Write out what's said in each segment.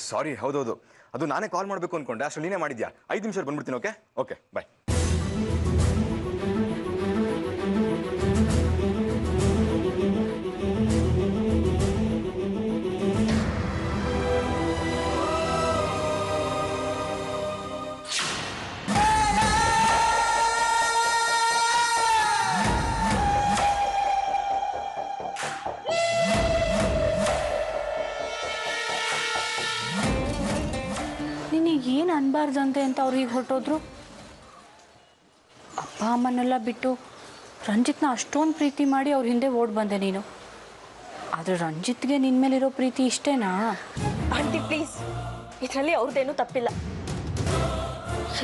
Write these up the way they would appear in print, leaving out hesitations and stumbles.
ಸಾರಿ. ಹೌದೌದು, ಅದು ನಾನೇ ಕಾಲ್ ಮಾಡಬೇಕು ಅನ್ಕೊಂಡೆ, ಅಷ್ಟು ನೀನೇ ಮಾಡಿದ್ಯಾ. 5 ನಿಮಿಷ ಬಂದ್ಬಿಡ್ತೀನಿ. Okay okay bye. ಏನು ಅನ್ಬಾರ್ದಂತೆ ಅಂತ ಅವ್ರಿಗೆ ಹೊರಟೋದ್ರು. ಅಪ್ಪ ಅಮ್ಮನ್ನೆಲ್ಲ ಬಿಟ್ಟು ರಂಜಿತ್ನ ಅಷ್ಟೊಂದು ಪ್ರೀತಿ ಮಾಡಿ ಅವ್ರ ಹಿಂದೆ ಓಡ್ ಬಂದೆ ನೀನು. ಆದರೆ ರಂಜಿತ್ಗೆ ನಿನ್ನ ಮೇಲಿರೋ ಪ್ರೀತಿ ಇಷ್ಟೇನಾ? ಆಂಟಿ ಪ್ಲೀಸ್, ಇದರಲ್ಲಿ ಅವ್ರದ್ದೇನೂ ತಪ್ಪಿಲ್ಲ.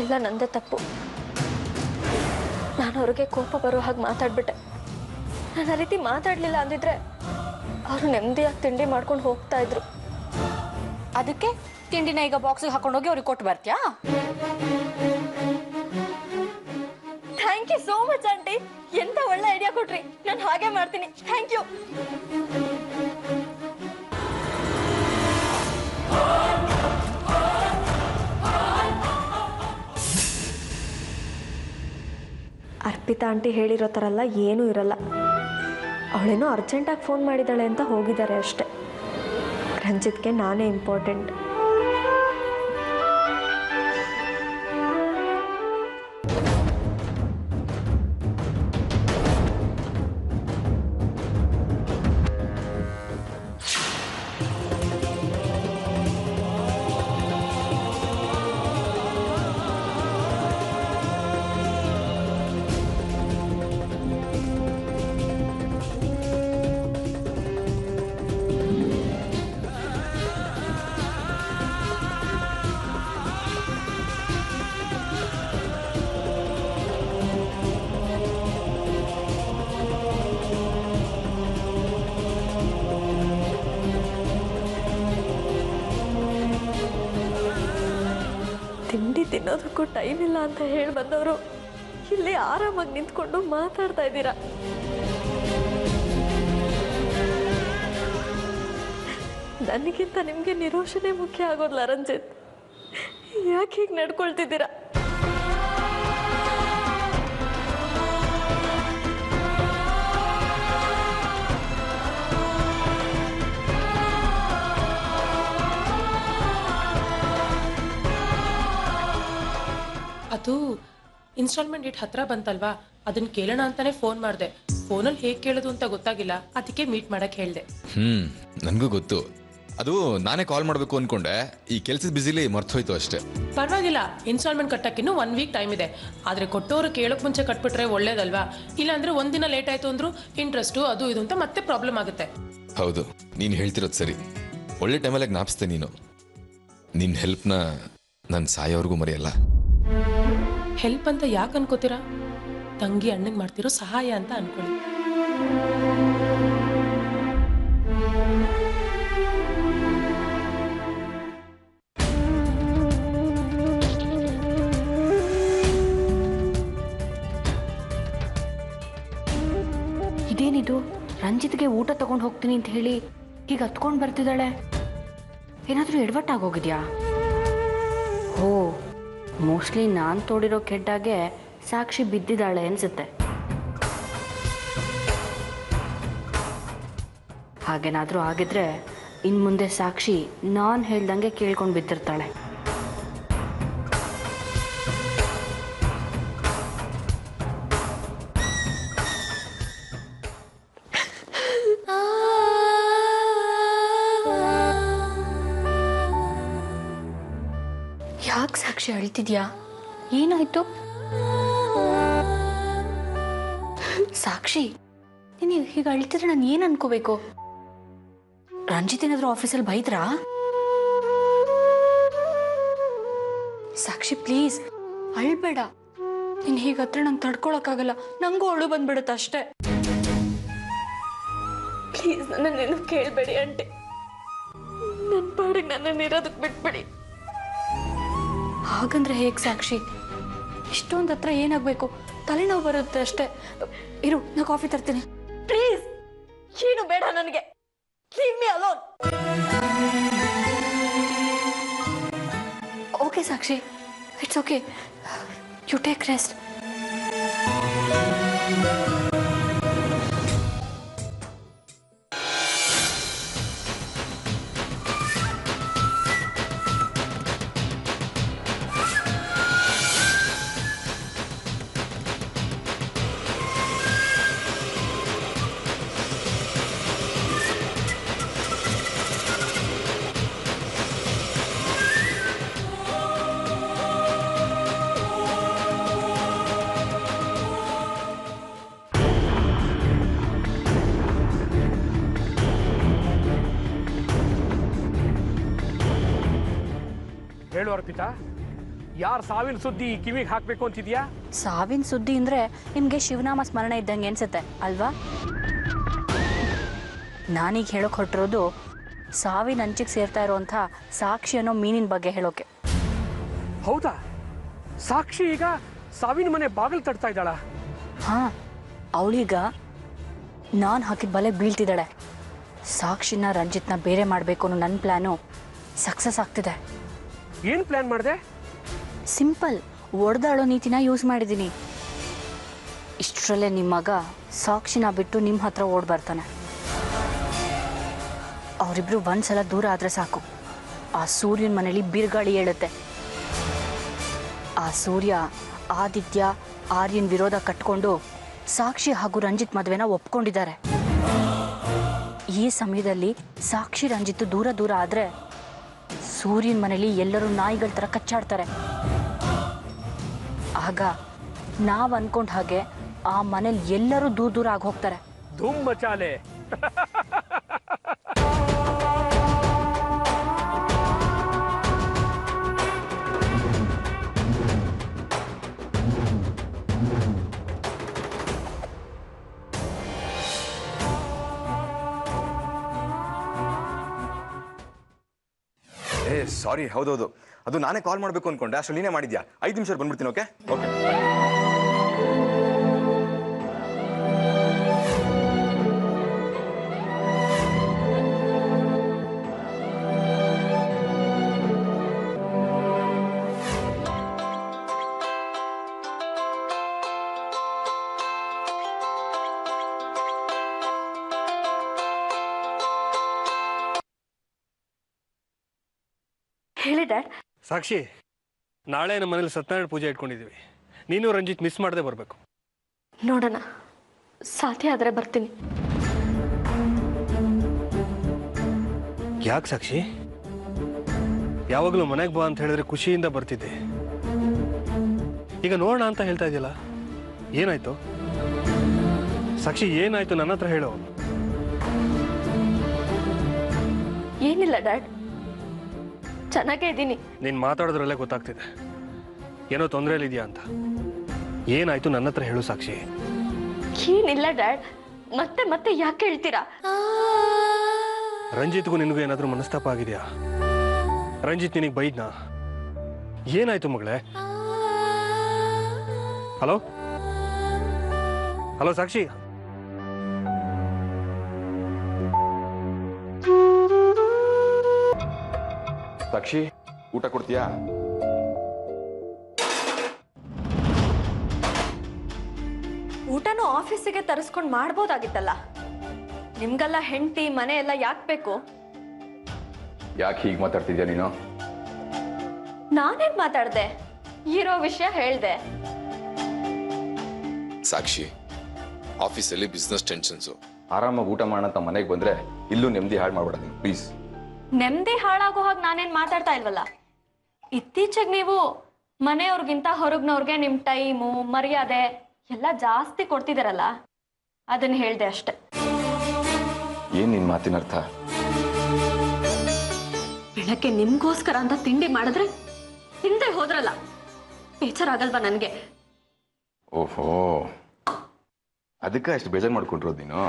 ಎಲ್ಲ ನಂದೇ ತಪ್ಪು. ನಾನು ಅವ್ರಿಗೆ ಕೋಪ ಬರೋ ಹಾಗೆ ಮಾತಾಡ್ಬಿಟ್ಟೆ. ನಾನು ಆ ರೀತಿ ಮಾತಾಡಲಿಲ್ಲ ಅಂದಿದ್ರೆ ಅವರು ನೆಮ್ಮದಿಯಾಗಿ ತಿಂಡಿ ಮಾಡ್ಕೊಂಡು ಹೋಗ್ತಾ ಇದ್ರು. ಅದಕ್ಕೆ ತಿಂಡಿನ ಈಗ ಬಾಕ್ಸಿಗೆ ಹಾಕೊಂಡೋಗಿ ಅವ್ರಿಗೆ ಕೊಟ್ಟು ಬರ್ತೀಯಾ? Thank you so much aunty, ಎಂತ ಒಳ್ಳೆ ಐಡಿಯಾ ಕೊಟ್ರಿ. ನಾನು ಹಾಗೆ ಮಾಡ್ತೀನಿ. Thank you. ಅರ್ಪಿತಾ ಆಂಟಿ ಹೇಳಿರೋ ಥರ ಎಲ್ಲ ಏನೂ ಇರಲ್ಲ. ಅವಳೇನೋ ಅರ್ಜೆಂಟಾಗಿ ಫೋನ್ ಮಾಡಿದ್ದಾಳೆ ಅಂತ ಹೋಗಿದ್ದಾರೆ ಅಷ್ಟೆ. ರಂಜಿತ್ಗೆ ನಾನೇ ಇಂಪಾರ್ಟೆಂಟ್. ತಿಂಡಿ ತಿನ್ನೋದಕ್ಕೂ ಟೈಮ್ ಇಲ್ಲ ಅಂತ ಹೇಳಿ ಬಂದವರು ಇಲ್ಲಿ ಆರಾಮಾಗಿ ನಿಂತ್ಕೊಂಡು ಮಾತಾಡ್ತಾ ಇದ್ದೀರಾ. ನನಗಿಂತ ನಿಮಗೆ ನಿರೋಷಣೆ ಮುಖ್ಯ ಆಗೋದ್ಲ ರಂಜಿತ್? ಯಾಕೆ ಹೀಗೆ ನಡ್ಕೊಳ್ತಿದ್ದೀರಾ? ಅದು ಇನ್ಸ್ಟಾಲ್ಮೆಂಟ್ ಡೇಟ್ ಹತ್ರ ಬಂತಲ್ವಾ, ಅದನ್ನ ಕೇಳೋಣ ಅಂತಾನೆ ಫೋನ್ ಮಾಡಿದೆ. ಫೋನಲ್ಲಿ ಹೇಗೆ ಕೇಳೋದು ಅಂತ ಗೊತ್ತಾಗಿಲ್ಲ, ಅದಕ್ಕೆ ಮೀಟ್ ಮಾಡಕ್ ಹೇಳ್ದೆ. ನನಗೂ ಗೊತ್ತು. ಅದು ನಾನೇ ಕಾಲ್ ಮಾಡಬೇಕು ಅನ್ಕೊಂಡೆ, ಈ ಕೆಲಸದ ಬಿಸಿಲಿ ಮರ್ತೋಯ್ತು ಅಷ್ಟೇ. ಪರವಾಗಿಲ್ಲ, ಇನ್ಸ್ಟಾಲ್ಮೆಂಟ್ ಕಟ್ಟಕ್ಕಿನ್ನು 1 ವೀಕ್ ಟೈಮ್ ಇದೆ. ಆದ್ರೆ ಕೊಟ್ಟೋರು ಕೇಳೋಕ್ ಮುಂಚೆ ಕಟ್ಬಿಟ್ರೆ ಒಳ್ಳೇದಲ್ವಾ? ಇಲ್ಲಾಂದ್ರೆ ಒಂದಿನ ಲೇಟ್ ಆಯ್ತು ಅಂದ್ರು ಇಂಟ್ರೆಸ್ಟು ಅದು ಇದು ಅಂತ ಮತ್ತೆ ಪ್ರಾಬ್ಲಮ್ ಆಗುತ್ತೆ. ಹೌದು, ನೀನು ಹೇಳ್ತಿರೋದು ಸರಿ. ಒಳ್ಳೆ ಟೈಮಲ್ಲಿ ಜ್ಞಾಪಿಸ್ತೆ ನೀನು. ನಿನ್ನ ಹೆಲ್ಪ್ನ ನಾನು ಸಾಯೋವರೆಗೂ ಮರೆಯಲ್ಲ. ಹೆಲ್ಪ್ ಅಂತ ಯಾಕೆ ಅನ್ಕೋತೀರಾ? ತಂಗಿ ಅಣ್ಣಂಗೆ ಮಾಡ್ತಿರೋ ಸಹಾಯ ಅಂತ ಅನ್ಕೊಳ್ಳಿ. ಇದೇನಿದು? ರಂಜಿತ್ಗೆ ಊಟ ತಗೊಂಡು ಹೋಗ್ತೀನಿ ಅಂತ ಹೇಳಿ ಹೀಗೆ ಹತ್ಕೊಂಡು ಬರ್ತಿದ್ದಾಳೆ. ಏನಾದರೂ ಎಡವಟ್ಟಾಗೋಗಿದ್ಯಾ? ಓ, ಮೋಸ್ಟ್ಲಿ ನಾನು ತೋಡಿರೋ ಕೆಡ್ಡಾಗೆ ಸಾಕ್ಷಿ ಬಿದ್ದಿದ್ದಾಳೆ ಅನ್ಸುತ್ತೆ. ಹಾಗೇನಾದರೂ ಆಗಿದ್ರೆ ಇನ್ನು ಮುಂದೆ ಸಾಕ್ಷಿ ನಾನು ಹೇಳ್ದಂಗೆ ಕೇಳ್ಕೊಂಡು ಬಿದ್ದಿರ್ತಾಳೆ. ಯಾಕೆ ಸಾಕ್ಷಿ ಅಳ್ತಿದ್ಯಾ? ಏನಾಯ್ತು ಸಾಕ್ಷಿ? ನೀನು ಹೀಗೆ ಅಳ್ತಿದ್ರೆ ನಾನು ಏನು ಅನ್ಕೋಬೇಕು? ರಂಜಿತ್ ಏನಾದರೂ ಆಫೀಸಲ್ಲಿ ಬೈದ್ರಾ? ಸಾಕ್ಷಿ ಪ್ಲೀಸ್ ಅಳ್ಬೇಡ. ನೀನು ಹೀಗತ್ರ ನಂಗೆ ತಡ್ಕೊಳಕ್ಕಾಗಲ್ಲ. ನಂಗೂ ಅಳು ಬಂದ್ಬಿಡುತ್ತೆ ಅಷ್ಟೇ. ಪ್ಲೀಸ್ ನನ್ನನ್ನೇನು ಕೇಳಬೇಡಿ ಆಂಟಿ. ನನ್ನ ಪಾಡಿಗೆ ನನ್ನನ್ನು ಇರೋದಕ್ಕೆ ಬಿಟ್ಬಿಡಿ. ಹಾಗಂದ್ರೆ ಹೇಗೆ ಸಾಕ್ಷಿ? ಇಷ್ಟೊಂದು ಹತ್ರ ಏನಾಗಬೇಕು? ತಲೆನೋವು ಬರುತ್ತೆ ಅಷ್ಟೇ. ಇರು, ನಾ ಕಾಫಿ ತರ್ತೀನಿ. ಪ್ಲೀಸ್, ಏನು ಬೇಡ ನನಗೆ. Leave me alone. Okay Sakshi, it's okay, you take rest. ಹೇಳು ಅರ್ಪಿತಾ, ಯಾರು ಸಾವಿನ ಸುದ್ದಿ ಕಿವಿಗೆ ಹಾಕಬೇಕು ಅಂತಿದ್ಯಾ? ಸಾವಿನ ಸುದ್ದಿ ಅಂದರೆ ನಿಮಗೆ ಶಿವನಾಮ ಸ್ಮರಣೆ ಇದ್ದಂಗೆ ಅನ್ಸುತ್ತೆ ಅಲ್ವಾ? ನಾನೀಗ ಹೇಳೋಕೆ ಹೊರಟಿರೋದು ಸಾವಿನ ಅಂಚಿಗೆ ಸೇರ್ತಾ ಇರೋವಂಥ ಸಾಕ್ಷಿ ಅನ್ನೋ ಮೀನಿನ ಬಗ್ಗೆ ಹೇಳೋಕೆ. ಹೌದಾ? ಸಾಕ್ಷಿ ಈಗ ಸಾವಿನ ಮನೆ ಬಾಗಿಲು ತಡ್ತಾ ಇದ್ದಾಳ? ಹಾಂ, ಅವಳೀಗ ನಾನು ಹಾಕಿದ ಬಲೆಗೆ ಬೀಳ್ತಿದ್ದಾಳೆ. ಸಾಕ್ಷಿನ ರಂಜಿತ್ನ ಬೇರೆ ಮಾಡಬೇಕು ಅನ್ನೋ ನನ್ನ ಪ್ಲ್ಯಾನು ಸಕ್ಸಸ್ ಆಗ್ತಿದೆ. ಏನು ಪ್ಲಾನ್ ಮಾಡಿದೆ? ಸಿಂಪಲ್, ಒಡೆದಾಳೋ ನೀತಿನ ಯೂಸ್ ಮಾಡಿದ್ದೀನಿ. ಇಷ್ಟರಲ್ಲೇ ನಿಮ್ಮ ಮಗ ಸಾಕ್ಷಿನ ಬಿಟ್ಟು ನಿಮ್ಮ ಹತ್ರ ಓಡ್ ಬರ್ತಾನೆ. ಅವರಿಬ್ರು ಒಂದ್ಸಲ ದೂರ ಆದರೆ ಸಾಕು, ಆ ಸೂರ್ಯನ ಮನೇಲಿ ಬಿರುಗಾಳಿ ಏಳುತ್ತೆ. ಆ ಸೂರ್ಯ ಆದಿತ್ಯ ಆರ್ಯನ್ ವಿರೋಧ ಕಟ್ಕೊಂಡು ಸಾಕ್ಷಿ ಹಾಗೂ ರಂಜಿತ್ ಮದುವೆನ ಒಪ್ಕೊಂಡಿದ್ದಾರೆ. ಈ ಸಮಯದಲ್ಲಿ ಸಾಕ್ಷಿ ರಂಜಿತ್ ದೂರ ದೂರ ಆದರೆ ಸೂರ್ಯನ ಮನೇಲಿ ಎಲ್ಲರೂ ನಾಯಿಗಳ ಥರ ಕಚ್ಚಾಡ್ತಾರೆ. ಆಗ ನಾವು ಅನ್ಕೊಂಡ ಹಾಗೆ ಆ ಮನೇಲಿ ಎಲ್ಲರೂ ದೂರ ದೂರ ಆಗಿ ಹೋಗ್ತಾರೆ. ಧೂಮ್ ಮಚಾಲೆ. ಸಾರಿ, ಹೌದೌದು, ಅದು ನಾನೇ ಕಾಲ್ ಮಾಡಬೇಕು ಅನ್ಕೊಂಡೆ, ಅಷ್ಟರಲ್ಲಿ ನೀನೇ ಮಾಡಿದ್ಯಾ. 5 ನಿಮಿಷ ಬಂದ್ಬಿಡ್ತೀನಿ. Okay okay. ಹೇಳಿ ಡ್ಯಾಡ್. ಸಾಕ್ಷಿ, ನಾಳೆ ನಮ್ಮ ಮನೇಲಿ ಸತ್ಯನಾರಾಯಣ ಪೂಜೆ ಇಟ್ಕೊಂಡಿದ್ದೀವಿ. ನೀನು ರಂಜಿತ್ ಮಿಸ್ ಮಾಡದೆ ಬರಬೇಕು. ನೋಡೋಣ, ಸಾಧ್ಯ ಆದರೆ ಬರ್ತೀನಿ. ಯಾಕೆ ಸಾಕ್ಷಿ? ಯಾವಾಗಲೂ ಮನೆಗೆ ಬಾ ಅಂತ ಹೇಳಿದ್ರೆ ಖುಷಿಯಿಂದ ಬರ್ತಿದ್ದೆ. ಈಗ ನೋಡೋಣ ಅಂತ ಹೇಳ್ತಾ ಇದೆಯಲ್ಲ, ಏನಾಯ್ತು ಸಾಕ್ಷಿ? ಏನಾಯ್ತು ನನ್ನ ಹತ್ರ ಹೇಳು. ಏನಿಲ್ಲ ಡ್ಯಾಡ್, ಚೆನ್ನಾಗೇ ಇದ್ದೀನಿ. ನೀನು ಮಾತಾಡೋದ್ರಲ್ಲೇ ಗೊತ್ತಾಗ್ತಿದೆ ಏನೋ ತೊಂದರೆಯಲ್ಲಿದೆಯಾ ಅಂತ. ಏನಾಯ್ತು ನನ್ನ ಹತ್ರ ಹೇಳು ಸಾಕ್ಷಿ. ಏನಿಲ್ಲ ಡ್ಯಾಡ್, ಮತ್ತೆ ಮತ್ತೆ ಯಾಕೆ ಹೇಳ್ತೀರಾ? ರಂಜಿತ್ಗೂ ನಿನಗೂ ಏನಾದರೂ ಮನಸ್ತಾಪ ಆಗಿದೆಯಾ? ರಂಜಿತ್ ನಿನಗೆ ಬೈದ್ನಾ? ಏನಾಯ್ತು ಮಗಳೇ? ಹಲೋ ಹಲೋ ಸಾಕ್ಷಿ. ಸಾಕ್ಷಿ, ಊಟ ಕೊಡ್ತೀಯಾ? ಊಟನೂ ಆಫೀಸಿಗೆ ತರಿಸ್ಕೊಂಡು ಮಾಡ್ಬೋದಾಗಿತ್ತಲ್ಲ. ನಿಮ್ಗೆಲ್ಲ ಹೆಂಡತಿ ಮನೆ ಎಲ್ಲ ಯಾಕೆ ಬೇಕು? ಯಾಕೆ ಹೀಗೆ ಮಾತಾಡ್ತಿದ್ಯಾ ನೀನು? ನಾನೇನ್ ಮಾತಾಡ್ದೆ? ಇರೋ ವಿಷಯ ಹೇಳ್ದೆ. ಸಾಕ್ಷಿ, ಆಫೀಸಲ್ಲಿ ಬಿಸ್ನೆಸ್ ಟೆನ್ಷನ್ಸು. ಆರಾಮಾಗಿ ಊಟ ಮಾಡೋಣ ಅಂತ ಮನೆಗೆ ಬಂದ್ರೆ ಇಲ್ಲೂ ನೆಮ್ಮದಿ ಹಾಳು ಮಾಡ್ಬೇಡ ನೀನು, ಪ್ಲೀಸ್. ನೆಮ್ಮದಿ ಹಾಳಾಗೋ ಹಾಗೆ ನಾನೇನ್ ಮಾತಾಡ್ತಾ ಇಲ್ವಲ್ಲ. ಇತ್ತೀಚೆಗೆ ನೀವು ಮನೆಯವ್ರಿಗಿಂತ ಹೊರಗ್ನವ್ರಿಗೆ ನಿಮ್ ಟೈಮು ಮರ್ಯಾದೆ ಎಲ್ಲ ಜಾಸ್ತಿ ಕೊಡ್ತಿದಾರಲ್ಲ, ಅದನ್ನ ಹೇಳ್ದೆ ಅಷ್ಟೆ. ಏನ್ ನಿನ್ ಮಾತಿನ ಅರ್ಥ? ಬೆಳಗ್ಗೆ ನಿಮ್ಗೋಸ್ಕರ ಅಂತ ತಿಂಡಿ ಮಾಡಿದ್ರೆ ಹಿಂದೆ ಹೋದ್ರಲ್ಲ, ಬೇಜಾರಾಗಲ್ವಾ ನನ್ಗೆ? ಓಹೋ, ಅದಕ್ಕೆ ಅಷ್ಟು ಬೇಜಾರು ಮಾಡ್ಕೊಂಡಿರೋದು ನೀನು?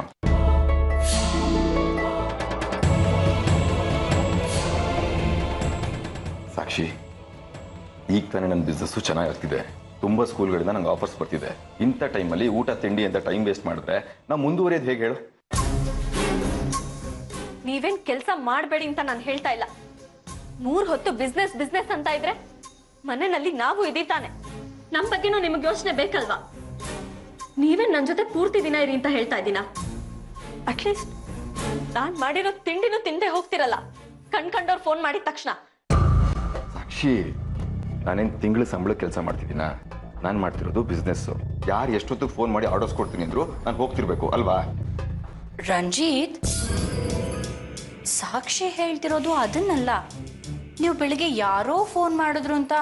ಸಾಕ್ಷಿ, ಈಗ ತಾನೇ ನನ್ನ ಬಿಸ್ನೆಸ್ಸು ಚೆನ್ನಾಗಿರ್ತಿದೆ. ತುಂಬ ಸ್ಕೂಲ್ಗಳಿಂದ ನಂಗೆ ಆಫರ್ಸ್ ಬರ್ತಿದೆ. ಇಂಥ ಟೈಮಲ್ಲಿ ಊಟ ತಿಂಡಿ ಅಂತ ಟೈಮ್ ವೇಸ್ಟ್ ಮಾಡಿದ್ರೆ ನಾವು ಮುಂದುವರಿಯೋದು ಹೇಗೆ ಹೇಳು? ನೀವೇನ್ ಕೆಲಸ ಮಾಡಬೇಡಿ ಅಂತ ನಾನು ಹೇಳ್ತಾ ಇಲ್ಲ. 3 ಹೊತ್ತು ಬಿಸ್ನೆಸ್ ಬಿಸ್ನೆಸ್ ಅಂತ ಇದ್ರೆ ಮನೆಯಲ್ಲಿ ನಾವು ಇದೀತಾನೆ, ನಮ್ಮ ಬಗ್ಗೆನೂ ನಿಮಗೆ ಯೋಚನೆ ಬೇಕಲ್ವಾ? ನೀವೇ ನನ್ನ ಜೊತೆ ಪೂರ್ತಿ ದಿನ ಇರಿ ಅಂತ ಹೇಳ್ತಾ ಇದ್ದೀನ? ಅಟ್ಲೀಸ್ಟ್ ನಾನ್ ಮಾಡಿರೋ ತಿಂಡಿನೂ ತಿಂದೆ ಹೋಗ್ತಿರಲ್ಲ ಕಂಡ್ಕೊಂಡವ್ರು ಫೋನ್ ಮಾಡಿದ ತಕ್ಷಣ. ಸಾಕ್ಷಿ, ನಾನೇನು ತಿಂಗಳು ಸಂಬಳ ಕೆಲಸ ಮಾಡ್ತಿದ್ದೀನ? ನಾನು ಮಾಡ್ತಿರೋದು ಬಿಸ್ನೆಸ್ಸು. ಯಾರು ಎಷ್ಟೊತ್ತಿಗೆ ಫೋನ್ ಮಾಡಿ ಆರ್ಡರ್ಸ್ ಕೊಡ್ತೀನಿ ಅಂದ್ರು ನಾನು ಹೋಗ್ತಿರ್ಬೇಕು ಅಲ್ವಾ? ರಂಜಿತ್, ಸಾಕ್ಷಿ ಹೇಳ್ತಿರೋದು ಅದನ್ನಲ್ಲ. ನೀವು ಬೆಳಿಗ್ಗೆ ಯಾರೋ ಫೋನ್ ಮಾಡಿದ್ರು ಅಂತ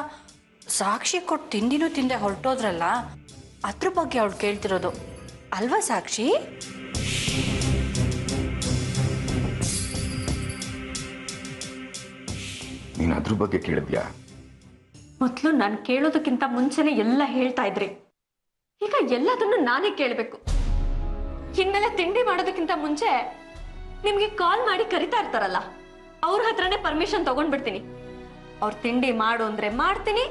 ಸಾಕ್ಷಿ ಕೊಟ್ಟು ತಿಂಡಿನೂ ತಿಂದೆ ಹೊರಟೋದ್ರಲ್ಲ, ಅದ್ರ ಬಗ್ಗೆ ಅವಳು ಕೇಳ್ತಿರೋದು ಅಲ್ವಾ ಸಾಕ್ಷಿ? ನೀನು ಅದ್ರ ಬಗ್ಗೆ ಕೇಳಿದ್ಯಾ? ಮೊದಲು ನಾನು ಕೇಳೋದಕ್ಕಿಂತ ಮುಂಚೆನೆ ಎಲ್ಲ ಹೇಳ್ತಾ ಇದ್ರಿ, ಈಗ ಎಲ್ಲದನ್ನು ನಾನೇ ಕೇಳಬೇಕು. ಇನ್ಮೇಲೆ ತಿಂಡಿ ಮಾಡೋದಕ್ಕಿಂತ ಮುಂಚೆ ನಿಮ್ಗೆ ಕಾಲ್ ಮಾಡಿ ಕರಿತಾ ಇರ್ತಾರಲ್ಲ, ಅವ್ರ ಹತ್ರನೇ ಪರ್ಮಿಷನ್ ತಗೊಂಡ್ಬಿಡ್ತೀನಿ. ಅವ್ರ ತಿಂಡಿ ಮಾಡು ಅಂದ್ರೆ ಮಾಡ್ತೀನಿ,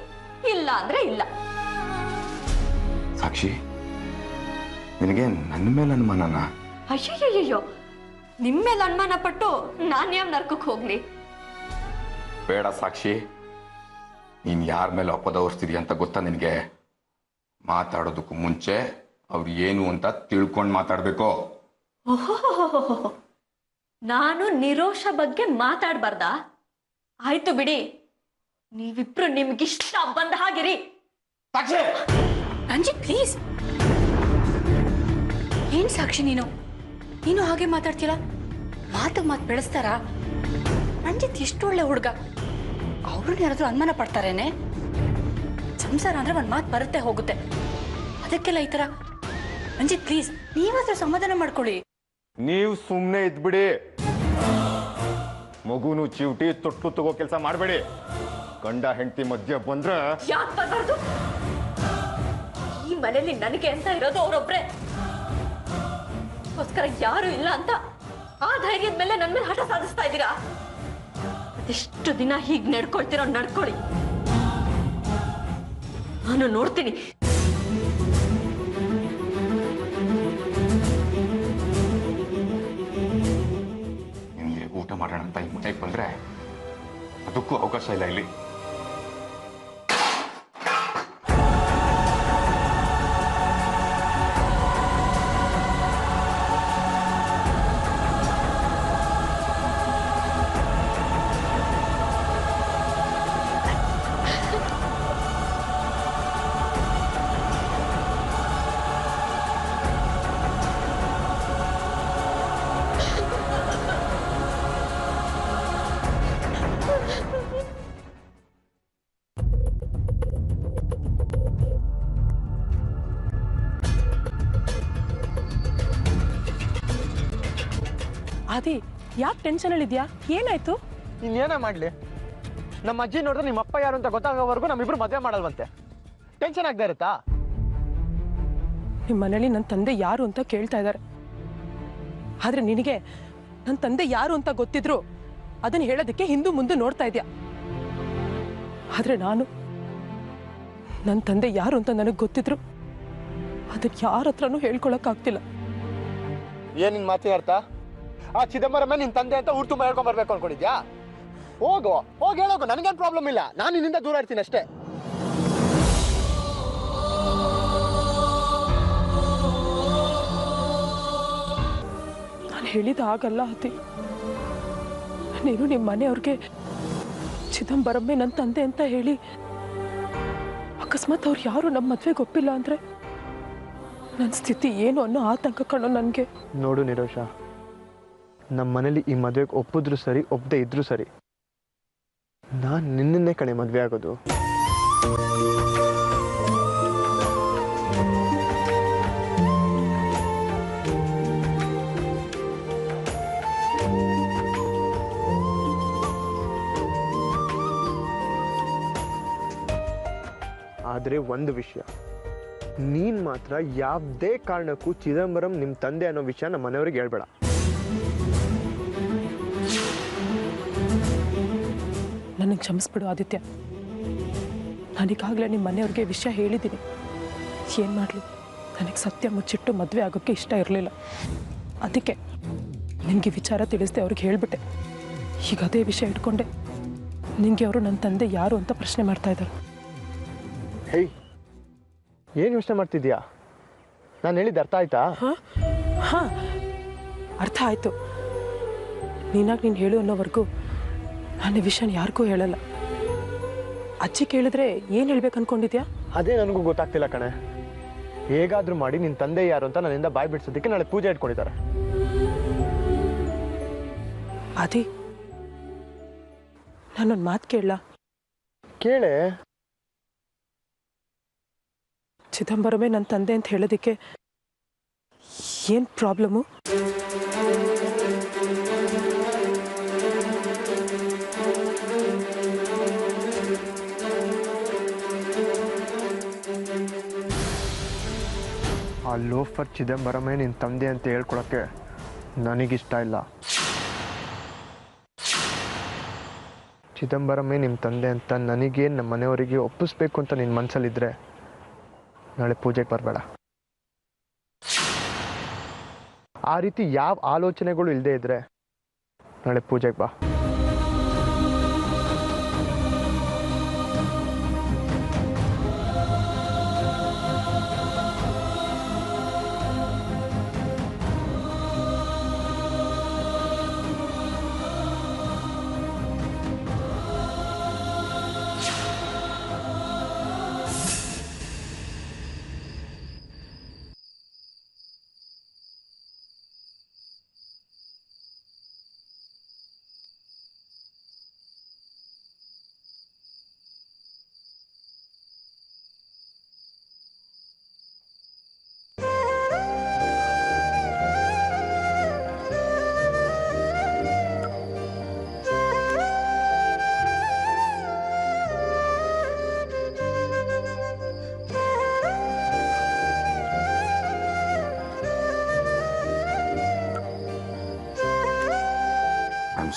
ಇಲ್ಲ ಅಂದ್ರೆ ಇಲ್ಲ. ಸಾಕ್ಷಿ, ನಿನಗೆ ನನ್ನ ಮೇಲೆ ಅನುಮಾನನಾ? ಅಯ್ಯಯ್ಯಯ್ಯೋ, ನಿಮ್ಮೇಲೆ ಅನುಮಾನ ಪಟ್ಟು ನಾನು ಯಾವ ನರ್ಕಕ್ಕೆ ಹೋಗ್ಲಿ? ಬೇಡ ಸಾಕ್ಷಿ, ನೀನು ಯಾರ ಮೇಲೆ ಅಪದ ಹೊರಿಸ್ತಿದ್ಯಾ ಅಂತ ಗೊತ್ತಾ ನಿನಗೆ? ಮಾತಾಡೋದಕ್ಕೂ ಮುಂಚೆ ಅವ್ರು ಏನು ಅಂತ ತಿಳ್ಕೊಂಡು ಮಾತಾಡಬೇಕು. ಓಹೋ, ನಾನು ನಿರೋಷ ಬಗ್ಗೆ ಮಾತಾಡ್ಬಾರ್ದಾ? ಆಯ್ತು ಬಿಡಿ, ನೀವಿಬ್ರು ನಿಮ್ಗಿಷ್ಟ ಬಂದ ಹಾಗಿರಿ. ರಂಜಿತ್ ಪ್ಲೀಸ್. ಏನ್ ಸಾಕ್ಷಿ ನೀನು ಹಾಗೆ ಮಾತಾಡ್ತೀರ? ಮಾತು ಬೆಳೆಸ್ತಾರ? ರಂಜಿತ್ ಎಷ್ಟು ಒಳ್ಳೆ ಹುಡುಗ, ಅವ್ರನ್ನ ಯಾರಾದ್ರೂ ಅನುಮಾನ ಪಡ್ತಾರೇನೆ? ಸಂಸಾರ ಅಂದ್ರೆ ಒಂದ್ ಮಾತು ಬರುತ್ತೆ ಹೋಗುತ್ತೆ, ಅದಕ್ಕೆಲ್ಲ ಈ ತರ. ರಂಜಿತ್ ಪ್ಲೀಸ್, ನೀವಾದ್ರೂ ಸಮಾಧಾನ ಮಾಡ್ಕೊಳ್ಳಿ. ನೀವು ಸುಮ್ಮನೆ ಇದ್ಬಿಡಿ. ಮಗುನು ಚಿವುಟಿ ತೊಟ್ಟು ತಗೋ ಕೆಲಸ ಮಾಡಬೇಡಿ. ಗಂಡ ಹೆಂಡತಿ ಮಧ್ಯ ಬಂದ್ರೆ ಯಾಕೆ ಬರಬಾರ್ದು? ಈ ಮನೆಯಲ್ಲಿ ನನಗೆ ಅಂತ ಇರೋದು ಅವರೊಬ್ರೆ. ಅದಕ್ಕೋಸ್ಕರ ಯಾರು ಇಲ್ಲ ಅಂತ ಆ ಧೈರ್ಯದ ಮೇಲೆ ನನ್ನ ಮೇಲೆ ಹಠ ಸಾಧಿಸ್ತಾ ಇದ್ದೀರಾ? ಅದೆಷ್ಟು ದಿನ ಹೀಗೆ ನಡ್ಕೊಳ್ತಿರೋ ನಡ್ಕೊಳ್ಳಿ, ನಾನು ನೋಡ್ತೀನಿ. ನಿಮಗೆ ಊಟ ಮಾಡೋಣ ಅಂತ ಈ ಮನೆಗೆ ಬಂದ್ರೆ ಅದಕ್ಕೂ ಅವಕಾಶ ಇಲ್ಲ ಇಲ್ಲಿ. ಆದಿ, ಯಾಕೆ ಟೆನ್ಷನ್ ಅಲ್ಲಿದ್ಯಾ? ಏನಾಯ್ತು? ಇನ್ನೇನೇ ಮಾಡ್ಲಿ, ನಮ್ಮ ಅಜ್ಜಿ ನೋಡಿದ್ರೆ ನಿಮ್ಮ ಅಪ್ಪ ಯಾರು ಅಂತ ಗೊತ್ತಾಗೋವರೆಗೂ ನಮ್ಮಿಬ್ರು ಮದುವೆ ಮಾಡಲ್ವಂತೆ. ಟೆನ್ಷನ್ ಆಗದೆ ಇರುತ್ತಾ? ನಿಮ್ಮ ಮನೇಲಿ ನನ್ನ ತಂದೆ ಯಾರು ಅಂತ ಕೇಳ್ತಾ ಇದ್ದಾರೆ. ಆದ್ರೆ ನಿನಗೆ ನನ್ನ ತಂದೆ ಯಾರು ಅಂತ ಗೊತ್ತಿದ್ರು ಅದನ್ನ ಹೇಳೋದಕ್ಕೆ ಹಿಂದೂ ಮುಂದೆ ನೋಡ್ತಾ ಇದ್ಯಾ. ಆದ್ರೆ ನಾನು ನನ್ನ ತಂದೆ ಯಾರು ಅಂತ ನನಗೆ ಗೊತ್ತಿದ್ರು ಅದನ್ನ ಯಾರ ಹತ್ರನೂ ಹೇಳ್ಕೊಳಕ್ಕಾಗ್ತಿಲ್ಲ. ಏನಿನ್ ಮಾತಿ ಅರ್ಥ? ಆ ಚಿದಂಬರಮೇ ನಿನ್ ತಂದೆ ಅಂತ ಊರು ತುಂಬ ಹೇಳ್ಕೊಂಡ್ ಬರ್ಬೇಕು ಅನ್ಕೊಂಡಿದ್ಯಾ? ಹೋಗು, ಹೋಗಿ ಹೇಳೋಗು, ನನಗೇನು ಪ್ರಾಬ್ಲಮ್ ಇಲ್ಲ. ನಾನು ನಿನ್ನಿಂದ ದೂರ ಇರ್ತೀನಿ ಅಷ್ಟೇ. ನಾನು ಹೇಳಿದ ಆಗಲ್ಲ ಅತಿ. ನೀನು ನಿಮ್ಮ ಮನೆಯವ್ರಿಗೆ ಚಿದಂಬರಮ್ಮೆ ನನ್ನ ತಂದೆ ಅಂತ ಹೇಳಿ ಅಕಸ್ಮಾತ್ ಅವ್ರು ಯಾರು ನಮ್ಮ ಮದ್ವೆಗೆ ಒಪ್ಪಿಲ್ಲ ಅಂದ್ರೆ ನನ್ನ ಸ್ಥಿತಿ ಏನು ಅನ್ನೋ ಆತಂಕ ಕಣೋ ನನಗೆ. ನೋಡು ನಿರೋಷ, ನಮ್ಮ ಮನೇಲಿ ಈ ಮದುವೆಗೆ ಒಪ್ಪಿದ್ರು ಸರಿ, ಒಪ್ಪದೆ ಇದ್ರು ಸರಿ, ನಾನು ನಿನ್ನನ್ನೇ ಕಣೆ ಮದುವೆ ಆಗೋದು. ಆದರೆ ಒಂದು ವಿಷಯ, ನೀನ್ ಮಾತ್ರ ಯಾವುದೇ ಕಾರಣಕ್ಕೂ ಚಿದಂಬರಂ ನಿಮ್ಮ ತಂದೆ ಅನ್ನೋ ವಿಷಯ ನಮ್ಮ ಮನೆಯವ್ರಿಗೆ ಹೇಳ್ಬೇಡ. ನನಗೆ ಕ್ಷಮಿಸ್ಬಿಡು ಆದಿತ್ಯ. ನಾನೀಗಾಗಲೇ ನಿಮ್ಮ ಮನೆಯವ್ರಿಗೆ ವಿಷಯ ಹೇಳಿದ್ದೀನಿ. ಏನು ಮಾಡಲಿ, ನನಗೆ ಸತ್ಯ ಮುಚ್ಚಿಟ್ಟು ಮದುವೆ ಆಗೋಕ್ಕೆ ಇಷ್ಟ ಇರಲಿಲ್ಲ. ಅದಕ್ಕೆ ನಿನಗೆ ವಿಚಾರ ತಿಳಿಸ್ದೆ ಅವ್ರಿಗೆ ಹೇಳಿಬಿಟ್ಟೆ. ಈಗ ಅದೇ ವಿಷಯ ಇಟ್ಕೊಂಡೆ ನಿನಗೆ ಅವರು ನನ್ನ ತಂದೆ ಯಾರು ಅಂತ ಪ್ರಶ್ನೆ ಮಾಡ್ತಾ ಇದ್ದಾರೆ. ಹೇಯ್, ಏನು ಯೋಚನೆ ಮಾಡ್ತಿದ್ಯಾ? ನಾನು ಹೇಳಿದ್ದು ಅರ್ಥ ಆಯ್ತಾ? ಹಾಂ, ಅರ್ಥ ಆಯಿತು. ನೀನಾಗಿ ನೀನು ಹೇಳು ಅನ್ನೋವರೆಗೂ ನನ್ನ ವಿಷಯನ ಯಾರಿಗೂ ಹೇಳಲ್ಲ. ಅಜ್ಜಿ ಕೇಳಿದ್ರೆ ಏನು ಹೇಳ್ಬೇಕು ಅನ್ಕೊಂಡಿದ್ಯಾ? ಅದೇ ನನಗೂ ಗೊತ್ತಾಗ್ತಿಲ್ಲ ಕಣೆ. ಹೇಗಾದರೂ ಮಾಡಿ ನಿನ್ನ ತಂದೆ ಯಾರು ಅಂತ ನನ್ನಿಂದ ಬಾಯ್ ಬಿಡಿಸೋದಕ್ಕೆ ನಾಳೆ ಪೂಜೆ ಇಟ್ಕೊಂಡಿದ್ದಾರೆ. ಅದೇ ನಾನೊಂದು ಮಾತು ಕೇಳಲ್ಲ? ಕೇಳೆ. ಚಿದಂಬರಮೇ ನನ್ನ ತಂದೆ ಅಂತ ಹೇಳೋದಕ್ಕೆ ಏನು ಪ್ರಾಬ್ಲಮ್ಮು? ಆ ಲೋಫರ್ ಚಿದಂಬರಮೇ ನಿನ್ನ ತಂದೆ ಅಂತ ಹೇಳ್ಕೊಳಕ್ಕೆ ನನಗಿಷ್ಟ ಇಲ್ಲ. ಚಿದಂಬರಮೇ ನಿಮ್ಮ ತಂದೆ ಅಂತ ನನಗೆ ನಮ್ಮ ಮನೆಯವರಿಗೆ ಒಪ್ಪಿಸ್ಬೇಕು ಅಂತ ನಿನ್ನ ಮನಸ್ಸಲ್ಲಿದ್ದರೆ ನಾಳೆ ಪೂಜೆಗೆ ಬರಬೇಡ. ಆ ರೀತಿ ಯಾವ ಆಲೋಚನೆಗಳು ಇಲ್ಲದೆ ಇದ್ದರೆ ನಾಳೆ ಪೂಜೆಗೆ ಬಾ.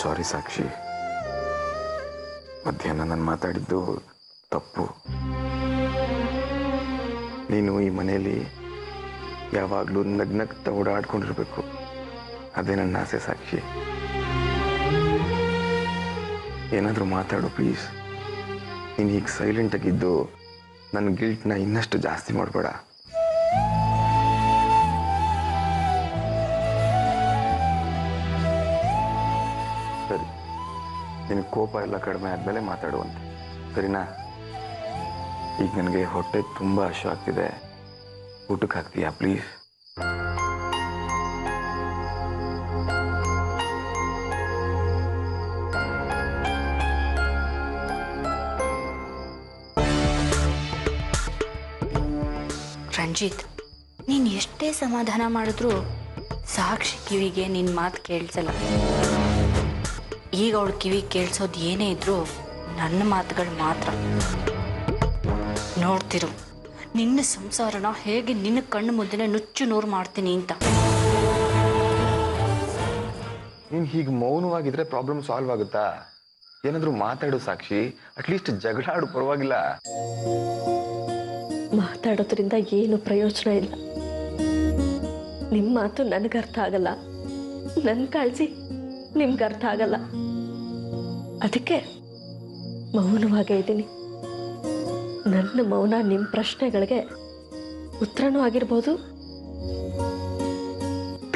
ಸಾರಿ ಸಾಕ್ಷಿ, ಮಧ್ಯಾಹ್ನ ನಾನು ಮಾತಾಡಿದ್ದು ತಪ್ಪು. ನೀನು ಈ ಮನೆಯಲ್ಲಿ ಯಾವಾಗಲೂ ನಗ್ನಗ್ತಾ ಓಡಾಡ್ಕೊಂಡಿರ್ಬೇಕು, ಅದೇ ನನ್ನ ಆಸೆ ಸಾಕ್ಷಿ. ಏನಾದರೂ ಮಾತಾಡು ಪ್ಲೀಸ್. ನೀನು ಈಗ ಸೈಲೆಂಟಾಗಿದ್ದು ನನ್ನ ಗಿಲ್ಟ್ನ ಇನ್ನಷ್ಟು ಜಾಸ್ತಿ ಮಾಡಬೇಡ. ಸರಿ, ನಿನ್ನ ಕೋಪ ಎಲ್ಲ ಕಡಿಮೆ ಆದಮೇಲೆ ಮಾತಾಡುವಂತೆ, ಸರಿನಾ? ಈಗ ನನಗೆ ಹೊಟ್ಟೆ ತುಂಬ ಹಶು ಆಗ್ತಿದೆ, ಊಟಕ್ಕೆ ಹಾಕ್ತೀಯಾ ಪ್ಲೀಸ್? ರಂಜಿತ್, ನೀನು ಎಷ್ಟೇ ಸಮಾಧಾನ ಮಾಡಿದ್ರೂ ಸಾಕ್ಷಿ ಕಿವಿಗೆ ನಿನ್ನ ಮಾತು ಕೇಳಿಸಲ್ಲ. ಈಗ ಅವಳು ಕಿವಿ ಕೇಳಿಸೋದು ಏನೇ ಇದ್ರೂ ನನ್ನ ಮಾತುಗಳು ಮಾತ್ರ. ನೋಡ್ತಿರು, ನಿನ್ನ ಸಂಸಾರನ ಹೇಗೆ ನಿನ್ನ ಕಣ್ಣು ಮುದ್ದೆನೆ ನುಚ್ಚು ನೂರು ಮಾಡ್ತೀನಿ ಅಂತ. ನೀನು ಹೀಗೆ ಮೌನವಾಗಿದ್ರೆ ಪ್ರಾಬ್ಲಮ್ ಸಾಲ್ವ್ ಆಗುತ್ತಾ? ಏನಾದರೂ ಮಾತಾಡು ಸಾಕ್ಷಿ, ಅಟ್ಲೀಸ್ಟ್ ಜಗಳ ಆಡು, ಪರವಾಗಿಲ್ಲ. ಮಾತಾಡೋದ್ರಿಂದ ಏನು ಪ್ರಯೋಜನ ಇಲ್ಲ. ನಿಮ್ಮ ಮಾತು ನನಗೆ ಅರ್ಥ ಆಗಲ್ಲ, ನನ್ನ ಕಾಳಜಿ ನಿಮ್ಗೆ ಅರ್ಥ ಆಗಲ್ಲ. ಅದಕ್ಕೆ ಮೌನವಾಗೇ ಇದ್ದೀನಿ. ನನ್ನ ಮೌನ ನಿಮ್ಮ ಪ್ರಶ್ನೆಗಳಿಗೆ ಉತ್ತರನೂ ಆಗಿರ್ಬೋದು,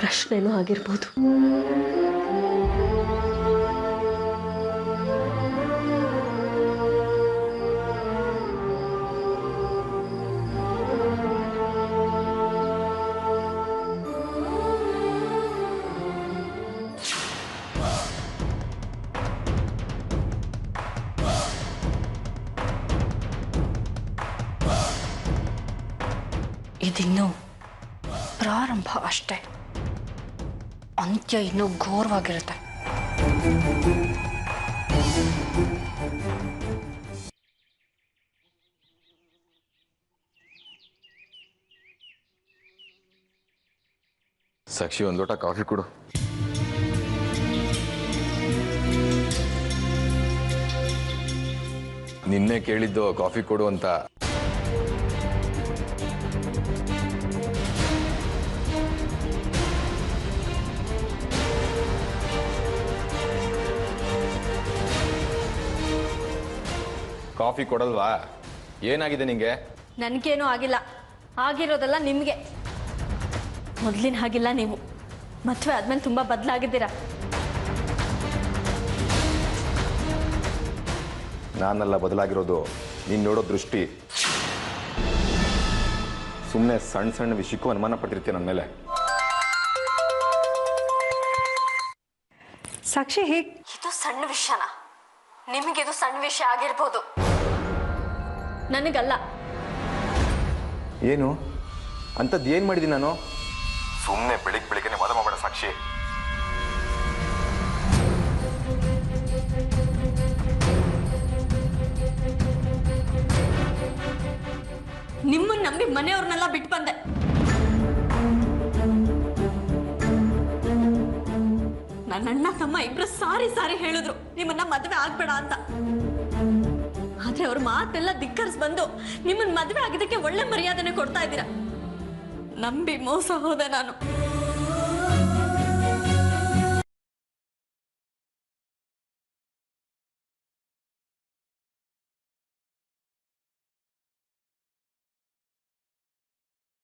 ಪ್ರಶ್ನೆನೂ ಆಗಿರ್ಬೋದು. ಇದಿನ್ನೂ ಪ್ರಾರಂಭ ಅಷ್ಟೇ, ಅಂತ್ಯ ಇನ್ನೂ ಘೋರವಾಗಿರುತ್ತೆ. ಸಾಕ್ಷಿ, ಒಂದು ಲೋಟ ಕಾಫಿ ಕೊಡು. ನಿನ್ನೆ ಕೇಳಿದ್ದು ಕಾಫಿ ಕೊಡು ಅಂತ. ಕಾಫಿ ಕೊಡಲ್ವಾ? ಏನಾಗಿದೆ ನಿಂಗೆ? ನನಗೇನೂ ಆಗಿಲ್ಲ, ಆಗಿರೋದಲ್ಲ ನಿಮಗೆ. ಮೊದಲಿನ ಹಾಗಿಲ್ಲ ನೀವು. ಮದುವೆ ಆದ್ಮೇಲೆ ತುಂಬ ಬದಲಾಗಿದ್ದೀರಾ. ನಾನೆಲ್ಲ ಬದಲಾಗಿರೋದು ನೀನು ನೋಡೋ ದೃಷ್ಟಿ. ಸುಮ್ಮನೆ ಸಣ್ಣ ಸಣ್ಣ ವಿಷಯಕ್ಕೂ ಅನುಮಾನ ಪಟ್ಟಿರ್ತೀಯ ನನ್ನ ಮೇಲೆ. ಸಾಕ್ಷಿ, ಇದು ಸಣ್ಣ ವಿಷಯನಾ? ನಿಮಗಿದು ಸಣ್ಣ ವಿಷಯ ಆಗಿರ್ಬೋದು, ನನಗಲ್ಲ. ಏನು ಅಂಥದ್ದು ಏನು ಮಾಡಿದ್ದೀನಿ ನಾನು? ಸುಮ್ಮನೆ ಬೆಳಿಗ್ಗೆ ವಾದ ಮಾಡಬೇಡ ಸಾಕ್ಷಿ. ನಿಮ್ಮನ್ನ ನಂಬಿ ಮನೆಯವ್ರನ್ನೆಲ್ಲ ಬಿಟ್ಟು ಬಂದೆ. ನನ್ನ ಅಣ್ಣ ತಮ್ಮ ಇಬ್ರು ಸಾರಿ ಹೇಳಿದ್ರು ನಿಮ್ಮನ್ನ ಮದುವೆ ಆಗ್ಬೇಡ ಅಂತ. ಆದ್ರೆ ಅವ್ರ ಮಾತೆಲ್ಲ ಧಿಕ್ಕರಿಸಿ ಬಂದು ನಿಮ್ಮನ್ನ ಮದುವೆ ಆಗಿದ್ದಕ್ಕೆ ಒಳ್ಳೆ ಮರ್ಯಾದೆನೆ ಕೊಡ್ತಾ ಇದ್ದೀರಾ. ನಂಬಿ ಮೋಸ ಹೋದೆ ನಾನು.